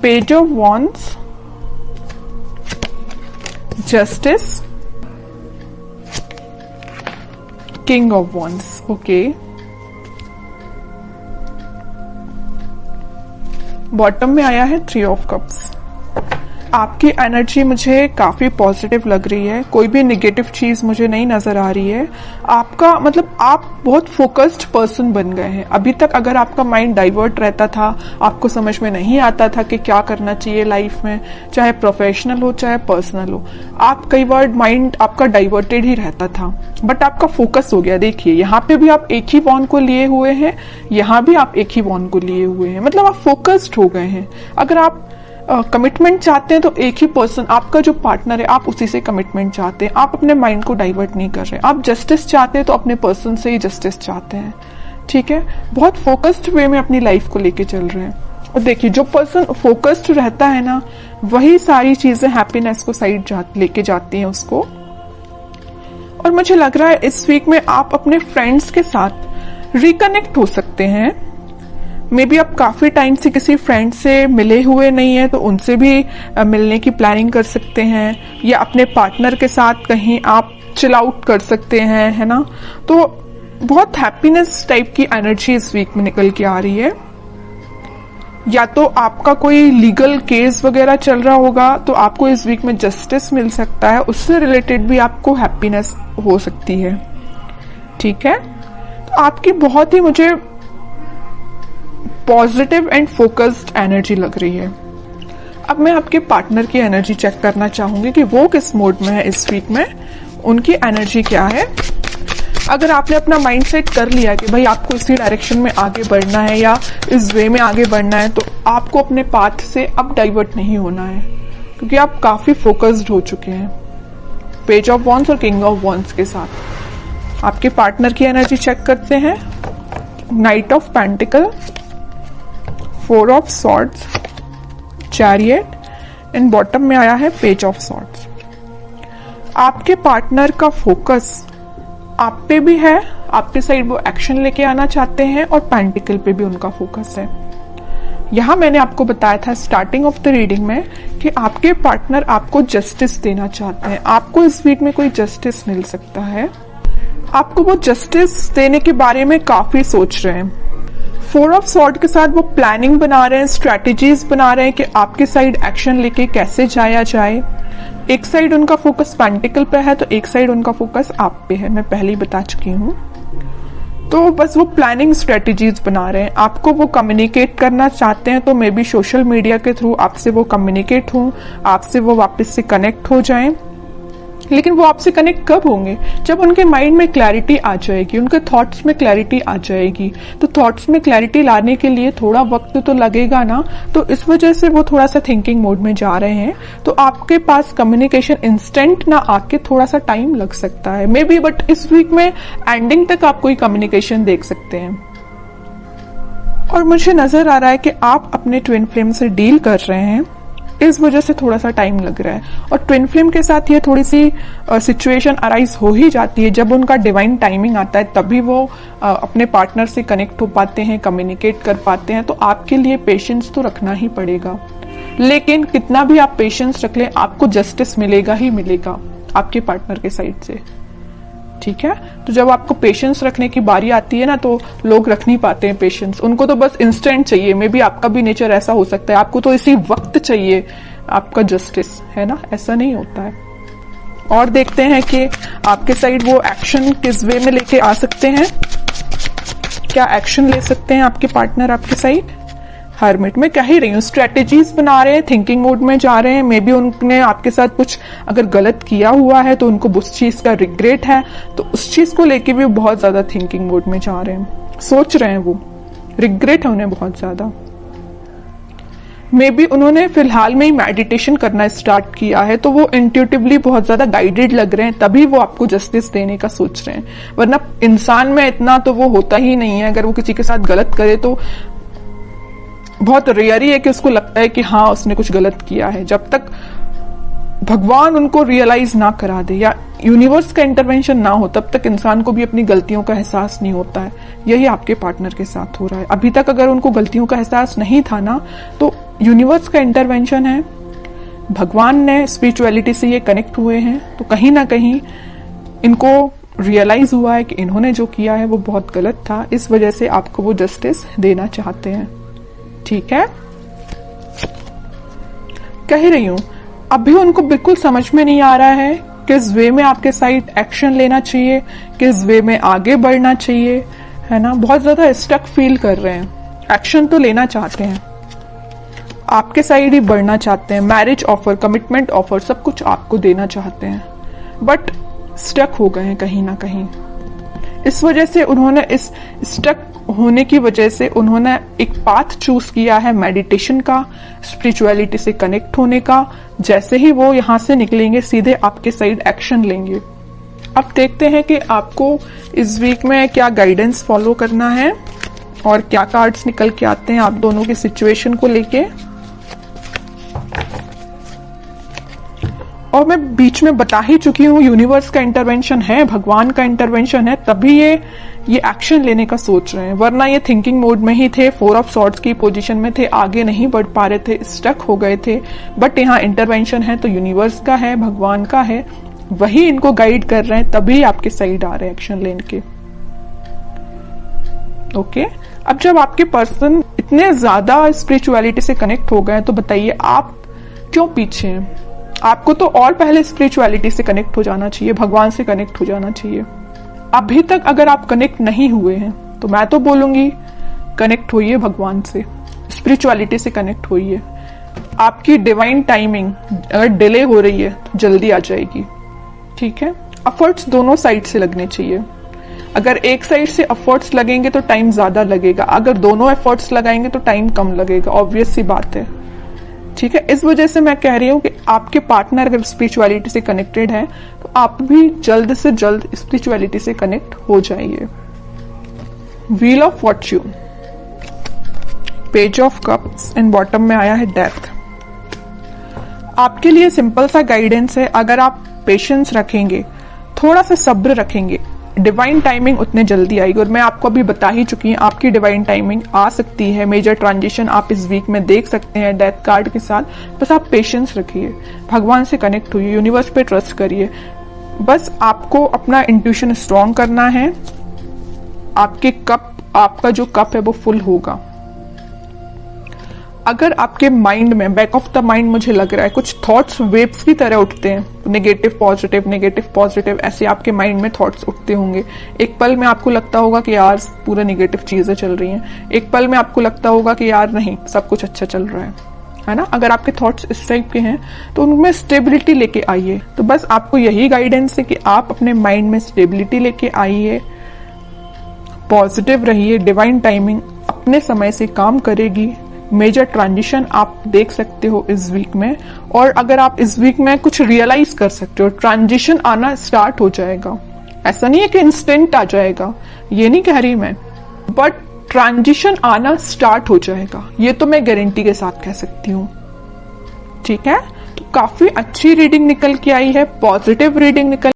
Page of wands, justice, king of wands. Okay, bottom में आया है थ्री ऑफ कप्स। आपकी एनर्जी मुझे काफी पॉजिटिव लग रही है, कोई भी नेगेटिव चीज मुझे नहीं नजर आ रही है। आपका मतलब आप बहुत फोकस्ड पर्सन बन गए हैं। अभी तक अगर आपका माइंड डाइवर्ट रहता था, आपको समझ में नहीं आता था कि क्या करना चाहिए लाइफ में, चाहे प्रोफेशनल हो चाहे पर्सनल हो, आप कई बार माइंड आपका डाइवर्टेड ही रहता था, बट आपका फोकस हो गया। देखिए यहाँ पे भी आप एक ही वॉन्ड को लिए हुए हैं, यहाँ भी आप एक ही वॉन्ड को लिए हुए हैं, मतलब आप फोकस्ड हो गए हैं। अगर आप कमिटमेंट चाहते हैं तो एक ही पर्सन, आपका जो पार्टनर है, आप उसी से कमिटमेंट चाहते हैं, आप अपने माइंड को डाइवर्ट नहीं कर रहे। आप जस्टिस चाहते हैं तो अपने पर्सन से ही जस्टिस चाहते हैं, ठीक है। बहुत फोकस्ड वे में अपनी लाइफ को लेके चल रहे हैं। और देखिए जो पर्सन फोकस्ड रहता है ना, वही सारी चीजें हैप्पीनेस को साइड लेके जाती हैं उसको। और मुझे लग रहा है इस वीक में आप अपने फ्रेंड्स के साथ रिकनेक्ट हो सकते हैं। मे बी आप काफी टाइम से किसी फ्रेंड से मिले हुए नहीं है, तो उनसे भी मिलने की प्लानिंग कर सकते हैं, या अपने पार्टनर के साथ कहीं आप चिल आउट कर सकते हैं, है ना। तो बहुत हैप्पीनेस टाइप की एनर्जी इस वीक में निकल के आ रही है। या तो आपका कोई लीगल केस वगैरह चल रहा होगा, तो आपको इस वीक में जस्टिस मिल सकता है, उससे रिलेटेड भी आपको हैप्पीनेस हो सकती है, ठीक है। तो आपकी बहुत ही मुझे पॉजिटिव एंड फोकस्ड एनर्जी लग रही है। अब मैं आपके पार्टनर की एनर्जी चेक करना चाहूंगी कि वो किस मोड में है इस वीक में, उनकी एनर्जी क्या है। अगर आपने अपना माइंड सेट कर लिया कि भाई आपको इसी डायरेक्शन में आगे बढ़ना है या इस वे में आगे बढ़ना है, तो आपको अपने पाथ से अब डाइवर्ट नहीं होना है, क्योंकि आप काफी फोकस्ड हो चुके हैं पेज ऑफ वॉन्ड्स और किंग ऑफ वॉन्ड्स के साथ। आपके पार्टनर की एनर्जी चेक करते हैं। Night of pentacle, four of swords, chariot, and bottom में आया है पेज ऑफ सॉर्ड्स। आपके पार्टनर का फोकस आप पे भी है, आपके साइड वो एक्शन लेके आना चाहते हैं, और पेंटिकल पे भी उनका फोकस है। यहां मैंने आपको बताया था स्टार्टिंग ऑफ द रीडिंग में कि आपके पार्टनर आपको जस्टिस देना चाहते हैं। आपको इस वीक में कोई जस्टिस मिल सकता है, आपको वो जस्टिस देने के बारे में काफी सोच रहे हैं। फोर ऑफ सॉर्ड के साथ वो प्लानिंग बना रहे हैं, स्ट्रैटेजीज बना रहे हैं कि आपके साइड एक्शन लेके कैसे जाया जाए। एक साइड उनका फोकस पेंटिकल पे है, तो एक साइड उनका फोकस आप पे है, मैं पहले ही बता चुकी हूँ। तो बस वो प्लानिंग स्ट्रेटेजीज बना रहे हैं। आपको वो कम्युनिकेट करना चाहते हैं, तो मे बी सोशल मीडिया के थ्रू आपसे वो कम्युनिकेट हो, आपसे वो वापस से कनेक्ट हो जाएं। लेकिन वो आपसे कनेक्ट कब होंगे? जब उनके माइंड में क्लैरिटी आ जाएगी, उनके थॉट्स में क्लैरिटी आ जाएगी। तो थॉट्स में क्लैरिटी लाने के लिए थोड़ा वक्त तो लगेगा ना, तो इस वजह से वो थोड़ा सा थिंकिंग मोड में जा रहे हैं। तो आपके पास कम्युनिकेशन इंस्टेंट ना आके थोड़ा सा टाइम लग सकता है मे बी, बट इस वीक में एंडिंग तक आप कोई कम्युनिकेशन देख सकते हैं। और मुझे नजर आ रहा है कि आप अपने ट्विन फ्लेम से डील कर रहे हैं, इस वजह से थोड़ा सा टाइम लग रहा है। और ट्विन फ्लेम के साथ ये थोड़ी सी सिचुएशन अराइज हो ही जाती है, जब उनका डिवाइन टाइमिंग आता है तभी वो अपने पार्टनर से कनेक्ट हो पाते हैं, कम्युनिकेट कर पाते हैं। तो आपके लिए पेशेंस तो रखना ही पड़ेगा, लेकिन कितना भी आप पेशेंस रख लें, आपको जस्टिस मिलेगा ही मिलेगा आपके पार्टनर के साइड से, ठीक है। तो जब आपको पेशेंस रखने की बारी आती है ना, तो लोग रख नहीं पाते हैं पेशेंस, उनको तो बस इंस्टेंट चाहिए। मे बी आपका भी नेचर ऐसा हो सकता है, आपको तो इसी वक्त चाहिए आपका जस्टिस, है ना, ऐसा नहीं होता है। और देखते हैं कि आपके साइड वो एक्शन किस वे में लेके आ सकते हैं, क्या एक्शन ले सकते हैं आपके पार्टनर आपके साइड। हर्मिट में कह ही रही हूँ, स्ट्रेटेजीज बना रहे हैं, थिंकिंग मोड में जा रहे हैं। मे बी उनने आपके साथ कुछ अगर गलत किया हुआ है तो उनको उस चीज का रिग्रेट है, तो उस चीज को लेके भी बहुत ज्यादा थिंकिंग मोड में जा रहे हैं, सोच रहे हैं, वो रिग्रेट है उन्हें बहुत ज्यादा। मे बी उन्होंने फिलहाल में ही मेडिटेशन करना स्टार्ट किया है, तो वो इंट्यूटिवली बहुत ज्यादा गाइडेड लग रहे हैं, तभी वो आपको जस्टिस देने का सोच रहे हैं। वरना इंसान में इतना तो वो होता ही नहीं है, अगर वो किसी के साथ गलत करे तो बहुत रेयर ही है कि उसको लगता है कि हाँ उसने कुछ गलत किया है। जब तक भगवान उनको रियलाइज ना करा दे या यूनिवर्स का इंटरवेंशन ना हो, तब तक इंसान को भी अपनी गलतियों का एहसास नहीं होता है। यही आपके पार्टनर के साथ हो रहा है। अभी तक अगर उनको गलतियों का एहसास नहीं था ना, तो यूनिवर्स का इंटरवेंशन है, भगवान ने स्पिरिचुअलिटी से ये कनेक्ट हुए हैं, तो कहीं ना कहीं इनको रियलाइज हुआ है कि इन्होंने जो किया है वो बहुत गलत था, इस वजह से आपको वो जस्टिस देना चाहते हैं। ठीक है, कह रही हूं अभी उनको बिल्कुल समझ में नहीं आ रहा है किस वे में आपके साइड एक्शन लेना चाहिए, किस वे में आगे बढ़ना चाहिए, है ना। बहुत ज्यादा स्टक फील कर रहे हैं। एक्शन तो लेना चाहते हैं, आपके साइड ही बढ़ना चाहते हैं, मैरिज ऑफर, कमिटमेंट ऑफर, सब कुछ आपको देना चाहते हैं, बट स्टक हो गए हैं कहीं ना कहीं। इस वजह से उन्होंने इस स्टक होने की वजह से उन्होंने एक पाथ चूज किया है मेडिटेशन का, स्पिरिचुअलिटी से कनेक्ट होने का। जैसे ही वो यहां से निकलेंगे सीधे आपके साइड एक्शन लेंगे। अब देखते हैं कि आपको इस वीक में क्या गाइडेंस फॉलो करना है और क्या कार्ड्स निकल के आते हैं आप दोनों की सिचुएशन को लेके। और मैं बीच में बता ही चुकी हूँ, यूनिवर्स का इंटरवेंशन है, भगवान का इंटरवेंशन है, तभी ये एक्शन लेने का सोच रहे हैं, वरना ये थिंकिंग मोड में ही थे, 4 ऑफ सॉर्ड्स की पोजीशन में थे, आगे नहीं बढ़ पा रहे थे, स्टक हो गए थे। बट यहाँ इंटरवेंशन है तो यूनिवर्स का है, भगवान का है, वही इनको गाइड कर रहे हैं, तभी आपके साइड आ रहे हैं एक्शन लेने के। ओके, अब जब आपके पर्सन इतने ज्यादा स्पिरिचुअलिटी से कनेक्ट हो गए तो बताइए आप क्यों पीछे हैं। आपको तो और पहले स्पिरिचुअलिटी से कनेक्ट हो जाना चाहिए, भगवान से कनेक्ट हो जाना चाहिए। अभी तक अगर आप कनेक्ट नहीं हुए हैं तो मैं तो बोलूंगी कनेक्ट होइए भगवान से, स्पिरिचुअलिटी से कनेक्ट होइए। आपकी डिवाइन टाइमिंग अगर डिले हो रही है तो जल्दी आ जाएगी। ठीक है, एफर्ट्स दोनों साइड से लगने चाहिए। अगर एक साइड से एफर्ट्स लगेंगे तो टाइम ज्यादा लगेगा, अगर दोनों एफर्ट्स लगाएंगे तो टाइम कम लगेगा, ऑब्वियस सी बात है। ठीक है, इस वजह से मैं कह रही हूं कि आपके पार्टनर अगर स्पिरिचुअलिटी से कनेक्टेड है तो आप भी जल्द से जल्द स्पिरिचुअलिटी से कनेक्ट हो जाइए। Wheel of Fortune, page of cups and bottom में आया है डेथ। आपके लिए सिंपल सा गाइडेंस है, अगर आप पेशेंस रखेंगे, थोड़ा सा सब्र रखेंगे, डिवाइन टाइमिंग उतने जल्दी आएगी। और मैं आपको अभी बता ही चुकी हूँ आपकी डिवाइन टाइमिंग आ सकती है। मेजर ट्रांजिशन आप इस वीक में देख सकते हैं डेथ कार्ड के साथ। बस आप पेशेंस रखिए, भगवान से कनेक्ट हुइए, यूनिवर्स पे ट्रस्ट करिए। बस आपको अपना इंट्यूशन स्ट्रॉन्ग करना है। आपका जो कप है वो फुल होगा। अगर आपके माइंड में, बैक ऑफ द माइंड मुझे लग रहा है कुछ थॉट्स वेव्स की तरह उठते हैं, नेगेटिव पॉजिटिव ऐसे आपके माइंड में थॉट्स उठते होंगे। एक पल में आपको लगता होगा कि यार पूरा नेगेटिव चीजें चल रही हैं, एक पल में आपको लगता होगा कि यार नहीं सब कुछ अच्छा चल रहा है ना। अगर आपके थॉट्स इस टाइप के हैं तो उनमें स्टेबिलिटी लेके आइए। तो बस आपको यही गाइडेंस है कि आप अपने माइंड में स्टेबिलिटी लेके आइए, पॉजिटिव रहिए, डिवाइन टाइमिंग अपने समय से काम करेगी। मेजर ट्रांजिशन आप देख सकते हो इस वीक में, और अगर आप इस वीक में कुछ रियलाइज कर सकते हो, ट्रांजिशन आना स्टार्ट हो जाएगा। ऐसा नहीं है कि इंस्टेंट आ जाएगा, ये नहीं कह रही मैं, बट ट्रांजिशन आना स्टार्ट हो जाएगा, ये तो मैं गारंटी के साथ कह सकती हूँ। ठीक है, तो काफी अच्छी रीडिंग निकल के आई है, पॉजिटिव रीडिंग निकल